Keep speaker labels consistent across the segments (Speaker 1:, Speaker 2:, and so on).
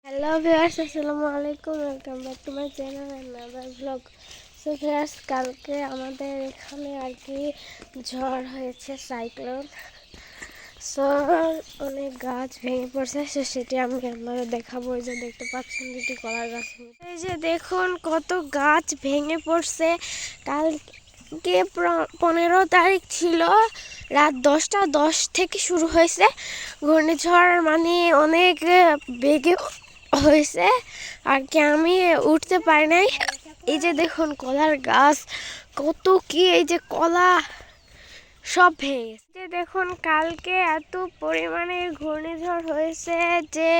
Speaker 1: Hello viewers, আসসালামু আলাইকুম। Welcome back to my channel and blog. So viewers, কালকে আমাদের এখানে আর কি ঝড় হয়েছে, সাইক্লোন। সো অনেক গাছ ভেঙে পড়ছে, সো সেটি আমি আপনাদের দেখাবো। এই যে দেখতে পাচ্ছেন দুটি কলার গাছ, এই যে দেখুন কত গাছ ভেঙে পড়ছে। কালকে 15 তারিখ ছিল, রাত 10টা 10 থেকে শুরু হয়েছে ঘূর্ণিঝড়, মানে অনেক বেগে হয়েছে আর কি। আমি উঠতে পারি নাই। এই যে দেখুন কলার গাছ কত কি, এই যে কলা সব ভেঙে গেছে। দেখুন কালকে এত পরিমাণে ঘূর্ণিঝড় হয়েছে যে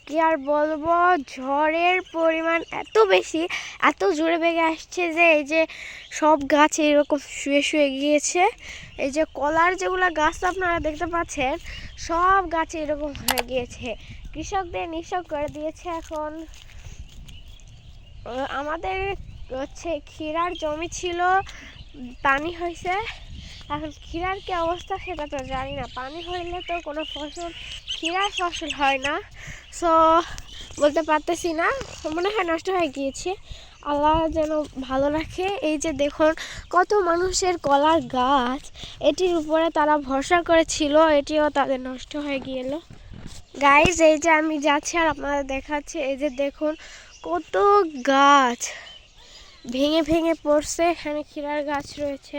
Speaker 1: কি আর বলবো, ঝড়ের পরিমাণ এত বেশি, এত জোরে বেগে আসছে যে এই যে সব গাছ এরকম শুয়ে শুয়ে গিয়েছে। এই যে কলার যেগুলো গাছ আপনারা দেখতে পাচ্ছেন, সব গাছ এরকম হয়ে গিয়েছে। কৃষকদের নিঃস্ব করে দিয়েছে। এখন আমাদের হচ্ছে ক্ষীরার জমি ছিল, পানি হয়েছে। এখন ক্ষীরার কি অবস্থা সেটা তো জানি না। পানি হইলে তো কোনো ফসল, ক্ষীরার ফসল হয় না। সো বলতে পারতেছি না, মনে হয় নষ্ট হয়ে গিয়েছে। আল্লাহ যেন ভালো রাখে। এই যে দেখুন কত মানুষের কলার গাছ, এটির উপরে তারা ভরসা করেছিল, এটিও তাদের নষ্ট হয়ে গেল। গাইজ, এই যে আমি যাচ্ছি আর আপনাদের দেখাচ্ছি, এই যে দেখুন কত গাছ ভেঙে ভেঙে পড়ছে। এখানে ক্ষীরার গাছ রয়েছে।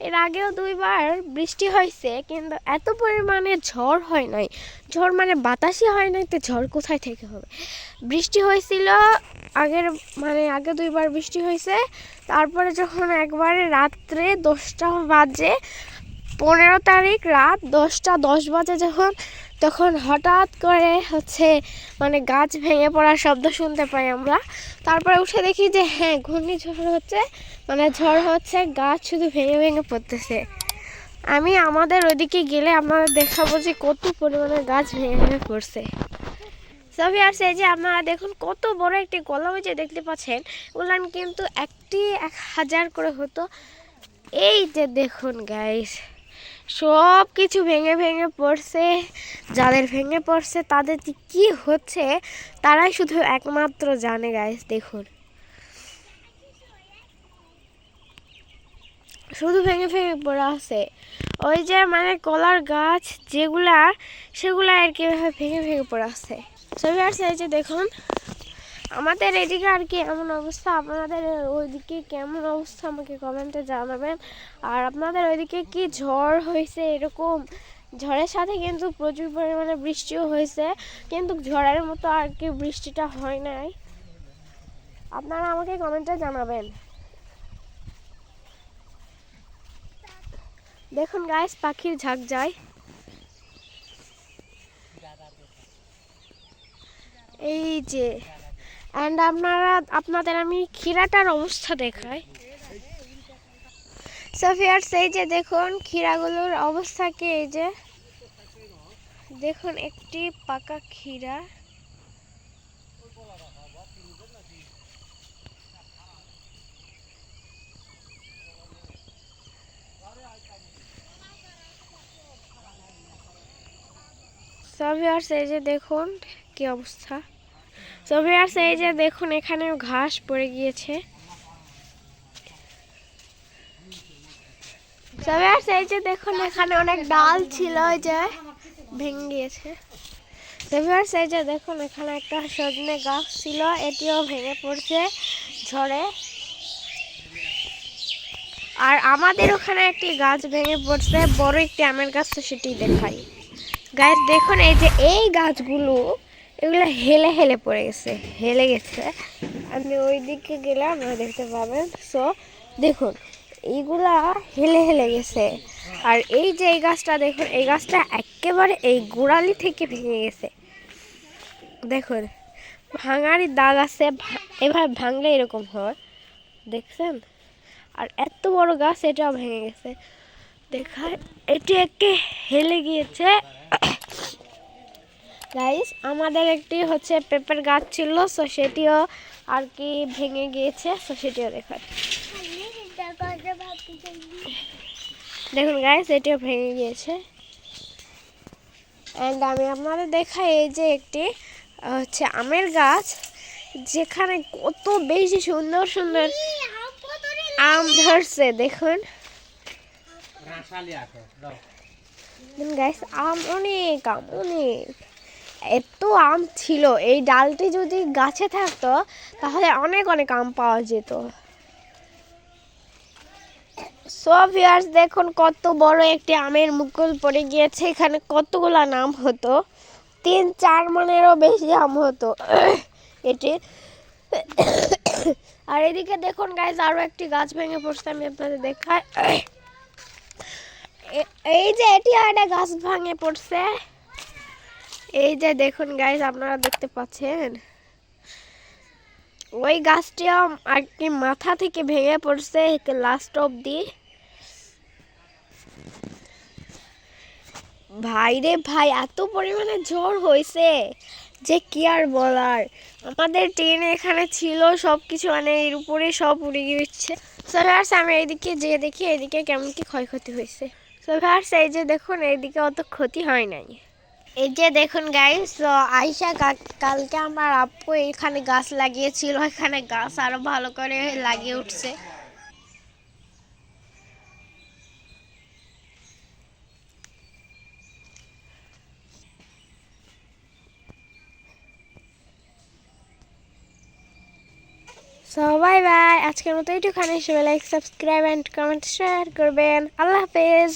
Speaker 1: এর আগেও 2বার বৃষ্টি হয়েছে, কিন্তু এত পরিমাণে ঝড় হয় নাই। ঝড় মানে বাতাসই হয় নাই, তো ঝড় কোথায় থেকে হবে। বৃষ্টি হয়েছিল আগে 2বার বৃষ্টি হয়েছে। তারপরে যখন একবারে রাত্রে 10টা বাজে, 15 তারিখ রাত 10টা 10 বাজে যখন, তখন হঠাৎ করে মানে গাছ ভেঙে পড়ার শব্দ শুনতে পাই আমরা। তারপরে উঠে দেখি যে হ্যাঁ, ঘূর্ণিঝড় হচ্ছে, মানে ঝড় হচ্ছে, গাছ শুধু ভেঙে ভেঙে পড়তেছে। আমি আমাদের ওইদিকে গেলে আপনাদের দেখাবো যে কত পরিমাণে গাছ ভেঙে ভেঙে পড়ছে। সবই আর সেই যে আপনারা দেখুন কত বড় একটি কলা, ওই যে দেখতে পাচ্ছেন, ওগুলান কিন্তু একটি 1000 করে হতো। এই যে দেখুন গাইস, সব কিছু ভেঙে ভেঙে পড়ছে। যাদের ভেঙে পড়ছে তাদের কি হচ্ছে তারাই শুধু একমাত্র জানে গাইস। দেখুন শুধু ভেঙে ভেঙে পড়ে আছে। ওই যে মানে কলার গাছ যেগুলা, সেগুলা আর কি ভেঙে ভেঙে পড়ে আছে। ছবি আসছে, এই যে দেখুন আমাদের এদিকে আর কি এমন অবস্থা। আপনাদের ওইদিকে কেমন অবস্থা আমাকে কমেন্টে জানাবেন। আর আপনাদের ওইদিকে কি ঝড় হয়েছে এরকম? ঝড়ের সাথে কিন্তু প্রচুর পরিমাণে বৃষ্টিও হয়েছে, কিন্তু ঝড়ের মতো আর কি বৃষ্টিটা হয় নাই। আপনারা আমাকে কমেন্টে জানাবেন। দেখুন গাইস, পাখির ঝাঁক যায়। এই যে অ্যান্ড আপনাদের আমি ক্ষীরাটার অবস্থা দেখাই। সোফিয়ার্স, এই যে দেখুন ক্ষীরাগুলোর অবস্থা কি। এই যে দেখুন একটি পাকা ক্ষীরা। সোফিয়ার্স, এই যে দেখুন কি অবস্থা। সোফিয়ার্স, এই যে দেখুন এখানে ঘাস পড়ে গিয়েছে। সোফিয়ার্স, এই যে দেখুন এখানে অনেক ডাল ছিল, ওই যে ভেঙে গিয়েছে। সোফিয়ার্স, এই যে দেখুন এখানে একটা সজনে গাছ ছিল, এটিও ভেঙে পড়ছে ঝড়ে। আর আমাদের ওখানে একটি গাছ ভেঙে পড়ছে, বড় একটি আমের গাছ, তো সেটি দেখাই। গাছ দেখুন, এই যে এই গাছগুলো, এগুলো হেলে হেলে পড়ে গেছে, হেলে গেছে। আপনি ওই দিকে গেলে আপনারা দেখতে পাবেন। সো দেখুন এইগুলা হেলে হেলে গেছে। আর এই যে এই গাছটা দেখুন, এই গাছটা একেবারে এই গোড়ালি থেকে ভেঙে গেছে। দেখুন ভাঙারই দাগ আছে, এভাবে ভাঙলে এরকম হয়, দেখছেন। আর এত বড় গাছ, এটাও ভেঙে গেছে। দেখায় এটি একটি হেলে গিয়েছে। গাইস, আমাদের একটি পেঁপের গাছ ছিল, সো সেটিও আর কি ভেঙে গিয়েছে, সো সেটিও দেখায়। দেখুন গাইস, এটিও ভেঙে গিয়েছে। অ্যান্ড আমি আপনাদের দেখাই, এই যে একটি হচ্ছে আমের গাছ, যেখানে কত বেশি সুন্দর সুন্দর আম ধরছে দেখুন গাইস। আম অনেক, আম অনেক, এত আম ছিল। এই ডালটি যদি গাছে থাকতো তাহলে অনেক অনেক আম পাওয়া যেত। সো ভিউয়ার্স দেখুন কত বড় একটি আমের মুকুল পড়ে গিয়েছে। এখানে কতগুলা নাম হতো, 3-4 মনেরও বেশি আম হতো এটি। আর এদিকে দেখুন গাইস আরো একটি গাছ ভেঙে পড়ছে, আমি আপনাদের দেখাই। এই যে এটি একটা গাছ ভেঙে পড়ছে, এই যে দেখুন গাইস আপনারা দেখতে পাচ্ছেন। ওই গাছটিও আর কি মাথা থেকে ভেঙে পড়ছে লাস্ট অবধি। ভাই রে ভাই, এত পরিমাণে ঝড় হয়েছে যে কি আর বলার। আমাদের ট্রেন এখানে ছিল, সবকিছু মানে এর উপরে সব উড়ে গিয়েছে। সো ভিউয়ার্স আমি এইদিকে যে দেখি এইদিকে কেমন কি ক্ষয়ক্ষতি হয়েছে। সো ভিউয়ার্স এই যে দেখুন এইদিকে অত ক্ষতি হয় নাই। এই যে দেখুন গাইস, আয়শা কালকে আমার আপু এখানে গাছ লাগিয়েছিল, এখানে গাছ আরো ভালো করে লাগিয়ে উঠছে। সো বাই বাই, আজকের মতো এইটুখানি। সবাই like, subscribe and comment share করবেন। আল্লাহ হাফেজ।